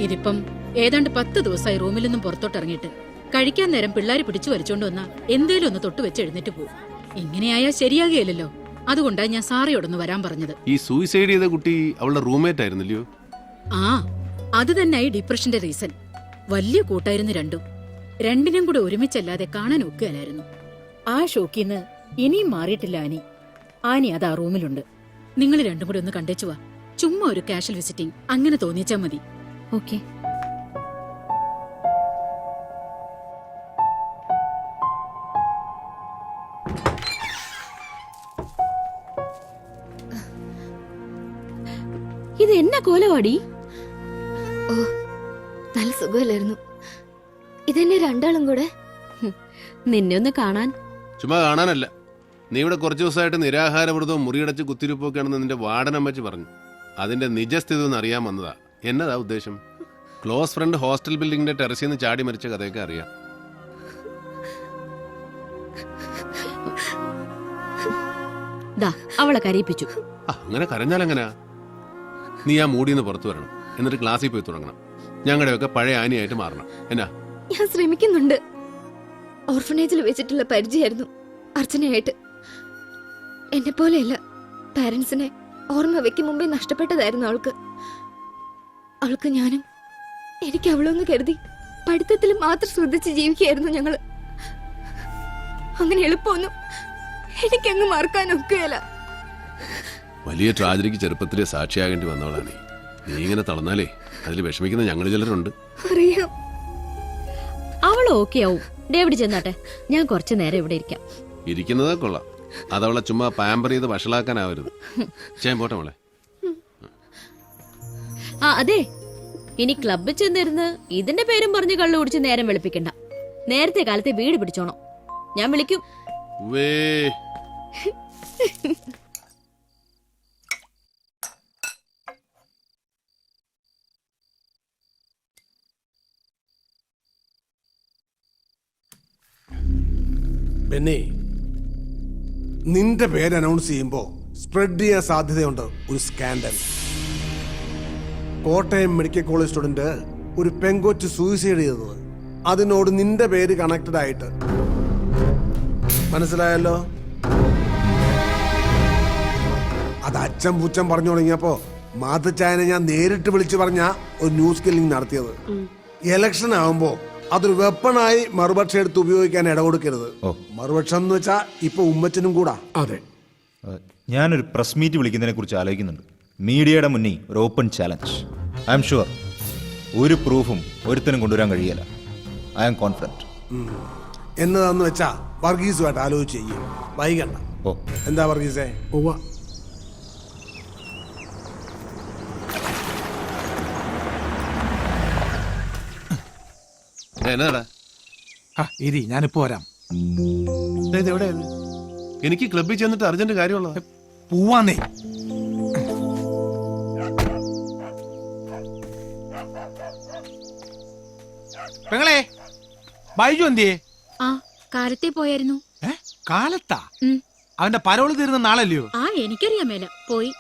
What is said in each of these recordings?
ഇതിപ്പം ഏതാണ്ട് 10 ദിവസമായി റൂമിൽ നിന്നും പുറത്തോട്ടിറങ്ങിയിട്ട്. കഴിക്കാൻ നേരം പിള്ളേര് പിടിച്ചു വലിച്ചോണ്ട് വന്നാ എന്തേലും ഒന്ന് തൊട്ട് വെച്ച് എഴുന്നേറ്റ് പോകും. ഇങ്ങനെയായാൽ ശരിയാകുകയില്ലല്ലോ. അതുകൊണ്ടാ ഞാൻ സാറിയോടൊന്ന് വരാൻ പറഞ്ഞത്. ഈ സൂയിസൈഡ് ചെയ്ത കുട്ടി അവളുടെ റൂംമേറ്റ് ആയിരുന്നില്ലയോ? ആ, അത് തന്നെയായി ഡിപ്രഷന്റെ റീസൺ. വലിയ കൂട്ടായിരുന്നു രണ്ടും. രണ്ടിനും കൂടെ ഒരുമിച്ചല്ലാതെ കാണാൻ ഒക്കുകയല്ലായിരുന്നു. ആ ഷോക്കിന്ന് ഇനിയും മാറിയിട്ടില്ല ആനി. ആനി അത് ആ റൂമിലുണ്ട്. നിങ്ങൾ രണ്ടും കൂടെ ഒന്ന് കണ്ടേച്ചു വാ. ചുമ്മാ ഒരു കാഷ്വൽ വിസിറ്റിംഗ് അങ്ങനെ തോന്നിച്ചാ മതി. ഓക്കെ. ഇത് എന്നാ കോലവാടി? ഓ, നല്ല സുഖമല്ലായിരുന്നു. ഇതെന്നെ രണ്ടാളും കൂടെ. നിന്നെ ഒന്ന് കാണാൻ. ചുമ്മാ കാണാനല്ല, നീ ഇവിടെ കുറച്ചു ദിവസമായിട്ട് നിരാഹാരവ്രതവും മുറിയടച്ച് കുത്തിരിപ്പൊക്കെയാണെന്ന് നിന്റെ വാർഡനമ്മച്ചി പറഞ്ഞു. അതിന്റെ നിജസ്ഥിതി ഒന്ന് അറിയാൻ വന്നതാ. എന്നതാ ഉദ്ദേശം? ക്ലോസ് ഫ്രണ്ട് ഹോസ്റ്റൽ ബിൽഡിങ്ങിന്റെ ടെറസിൽ നിന്ന് ചാടി മരിച്ച കഥയൊക്കെ അറിയാം. അവളെ കരയിപ്പിച്ചു. അങ്ങനെ കരഞ്ഞാലെങ്ങനാ? നീ ആ മൂടിന്ന് പുറത്തു വരണം. എന്നിട്ട് ക്ലാസ്സിൽ പോയി തുടങ്ങണം. ഞങ്ങളുടെയൊക്കെ പഴയ ആനിയായിട്ട് മാറണം. എന്നാ? ഞാൻ ശ്രമിക്കുന്നുണ്ട്. ഓർഫനേജിൽ വെച്ചിട്ടുള്ള പരിചയമായിരുന്നു അർച്ചനയായിട്ട്. എന്നെ പോലെയല്ല, പാരന്റ്സിനെ ഓർമ്മ വെക്കും മുമ്പേ നഷ്ടപ്പെട്ടതായിരുന്നു അവൾക്ക്. അവൾക്ക് ഞാനും എനിക്ക് അവളൊന്ന് കരുതി പഠിത്തത്തിൽ മാത്രം ശ്രദ്ധിച്ച് ജീവിക്കുകയായിരുന്നു ഞങ്ങള്. അങ്ങനെ എളുപ്പമൊന്നും എനിക്കങ്ങ് മറക്കാൻ ഒക്കുകയല്ല. വലിയ ട്രാജഡിക്ക് ചെറുപ്പത്തിലെ സാക്ഷിയാകേണ്ടി വന്നവളാണ്. നീ ഇങ്ങനെ തളർന്നാലേ അതിൽ വിഷമിക്കുന്ന ഞങ്ങൾ ചിലരുണ്ട്. അറിയാം. അവൾ ഓക്കെ ആവും. ഡേവിഡ് ചെന്നാട്ടെ, ഞാൻ കുറച്ചു നേരം ഇവിടെ ഇരിക്കാം. ഇരിക്കുന്നതാ കൊള്ളാം. അതവളെ ചുമ്മാ പാമ്പർ ചെയ്ത് വഷളാക്കാനാവരുത്. ചെയ്യാൻ പോട്ടെ മോളെ. ആ അതെ, ഇനി ക്ലബിൽ ചെന്നിരുന്ന് ഇതിന്റെ പേരും പറഞ്ഞ് കള്ളു കുടിച്ച് നേരം വെളുപ്പിക്കണ്ട. നേരത്തെ കാലത്തെ വീട് പിടിച്ചോണം. ഞാൻ വിളിക്കും. ബെന്നി, നിന്റെ പേര് അനൗൺസ് ചെയ്യുമ്പോൾ സ്പ്രെഡ് ചെയ്യാൻ സാധ്യതയുണ്ട് ഒരു scandal. Kottayam medical college student ഒരു പെങ്കൊച്ച് സൂയിസൈഡ് ചെയ്തത്, അതിനോട് നിന്റെ പേര് കണക്റ്റഡ് ആയിട്ട്. മനസ്സിലായല്ലോ? അത് അച്ഛൻ പൂച്ചൻ പറഞ്ഞു തുടങ്ങിയപ്പോ മാതച്ചായനെ ഞാൻ നേരിട്ട് വിളിച്ചു പറഞ്ഞ ഒരു ന്യൂസ് കില്ലിംഗ് നടത്തിയത്. ഇലക്ഷൻ ആവുമ്പോ അതൊരു വെപ്പണായി മറുപക്ഷം എടുത്ത് ഉപയോഗിക്കാൻ ഇടകൊടുക്കരുത്. മറുപക്ഷം എന്ന് വെച്ചാ ഇപ്പൊ ഉമ്മച്ചനും കൂടാ. അതെ, ഞാനൊരു പ്രസ് മീറ്റ് വിളിക്കുന്നതിനെ കുറിച്ച് ആലോചിക്കുന്നുണ്ട്. മീഡിയയുടെ മുന്നിൽ ഒരു open challenge. I am sure ഒരു പ്രൂഫും ഒരുത്തനും കൊണ്ടുവരാൻ കഴിയില്ല. I am confident. എന്നതാന്ന് വെച്ചാ വർഗീസുമായിട്ട് ആലോചിച്ച് ചെയ്യും. വൈകണ്ട. ഓ, എന്താ വർഗീസേ? എന്നാടാ? ഇരി, ഞാനിപ്പോ വരാം. എനിക്ക് ക്ലബ്ബിൽ ചെന്നിട്ട് അർജന്റ് കാര്യമുള്ള പോവാന്നേ. പെങ്ങളെ, ബൈജു എന്തിയേ? ആ, കാലത്തെ പോയായിരുന്നു. കാലത്താ? അവന്റെ പരോള് തീരുന്ന നാളല്ലയോ? ആ, എനിക്കറിയാൻ മേല. പോയി.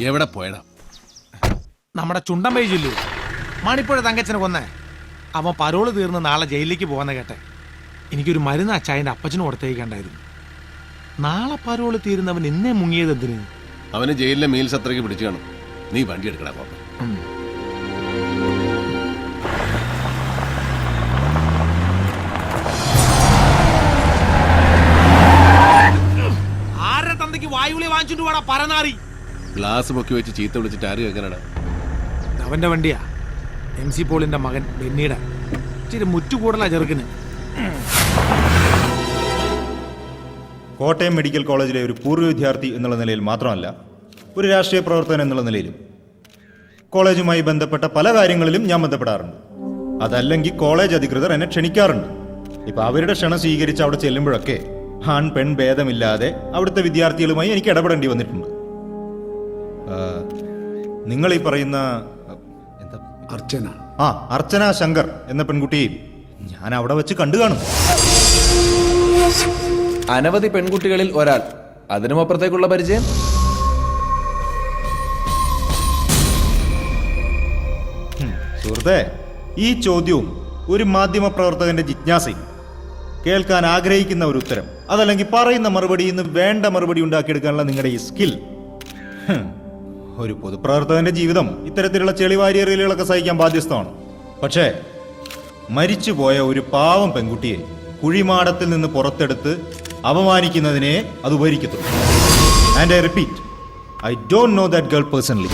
എവിടെ പോയടാ? നമ്മുടെ ചുണ്ടൻ ബൈജുല്ലോ, മണിപ്പുഴ തങ്കച്ചനെ കൊന്നേ. അവൻ പരോള് തീർന്ന് നാളെ ജയിലിലേക്ക് പോകാന്ന് കേട്ടെ. എനിക്കൊരു മരുന്ന് അച്ചായന്റെ അപ്പച്ചന് കൊടുത്തേക്കണ്ടായിരുന്നു. നാളെ പരോള് തീരുന്നവൻ ഇന്നേ മുങ്ങിയത് എന്തിന്? അവന് ജയിലിലെ മീൽസ് അത്രയ്ക്ക് പിടിച്ചു കാണും. നീ വണ്ടി എടുക്കടാ പോപ്പ. ആരുടെ തന്തയ്ക്ക് വായുവിളി വാങ്ങിച്ചിട്ട് വേടാ പരനാറി? ഗ്ലാസ് പൊക്കി വെച്ച് ചീത്ത വിളിച്ചിട്ട് ആര് കേൾക്കാനടാ? അവന്റെ വണ്ടിയാ, MC പോളിന്റെ മകൻ ബെന്നിയുടെ. ഇച്ചിരി മുറ്റുകൂടലാ ചെറുക്കിന്. കോട്ടയം മെഡിക്കൽ കോളേജിലെ ഒരു പൂർവ്വ വിദ്യാർത്ഥി എന്നുള്ള നിലയിൽ മാത്രമല്ല, ഒരു രാഷ്ട്രീയ പ്രവർത്തകൻ എന്നുള്ള നിലയിലും കോളേജുമായി ബന്ധപ്പെട്ട പല കാര്യങ്ങളിലും ഞാൻ ബന്ധപ്പെടാറുണ്ട്. അതല്ലെങ്കിൽ കോളേജ് അധികൃതർ എന്നെ ക്ഷണിക്കാറുണ്ട്. ഇപ്പം അവരുടെ ക്ഷണം സ്വീകരിച്ച് അവിടെ ചെല്ലുമ്പോഴൊക്കെ ആൺ പെൺ ഭേദമില്ലാതെ അവിടുത്തെ വിദ്യാർത്ഥികളുമായി എനിക്ക് ഇടപെടേണ്ടി വന്നിട്ടുണ്ട്. നിങ്ങൾ ഈ പറയുന്ന അർച്ചന ശങ്കർ എന്ന പെൺകുട്ടിയെയും ഞാൻ അവിടെ വെച്ച് കണ്ടു കാണും. അനവധി പെൺകുട്ടികളിൽ ഒരാൾ അതിനും അപ്പുറത്തേക്കുള്ള പരിചയം? സുഹൃത്തെ, ഈ ചോദ്യവും ഒരു മാധ്യമ പ്രവർത്തകന്റെ ജിജ്ഞാസയും, കേൾക്കാൻ ആഗ്രഹിക്കുന്ന ഒരു ഉത്തരം, അതല്ലെങ്കിൽ പറയുന്ന മറുപടിയിൽ നിന്ന് വേണ്ട മറുപടി ഉണ്ടാക്കിയെടുക്കാനുള്ള നിങ്ങളുടെ ഈ സ്കിൽ. ഒരു പൊതുപ്രവർത്തകന്റെ ജീവിതം ഇത്തരത്തിലുള്ള ചെളിവാരിയറിയലുകളൊക്കെ സഹിക്കാൻ ബാധ്യസ്ഥമാണ്. പക്ഷേ മരിച്ചുപോയ ഒരു പാവം പെൺകുട്ടിയെ കുഴിമാടത്തിൽ നിന്ന് പുറത്തെടുത്ത് അപമാനിക്കുന്നതിനെ അത് ഉപകരിക്കത്തുള്ളൂ. And I repeat, I don't know that girl personally.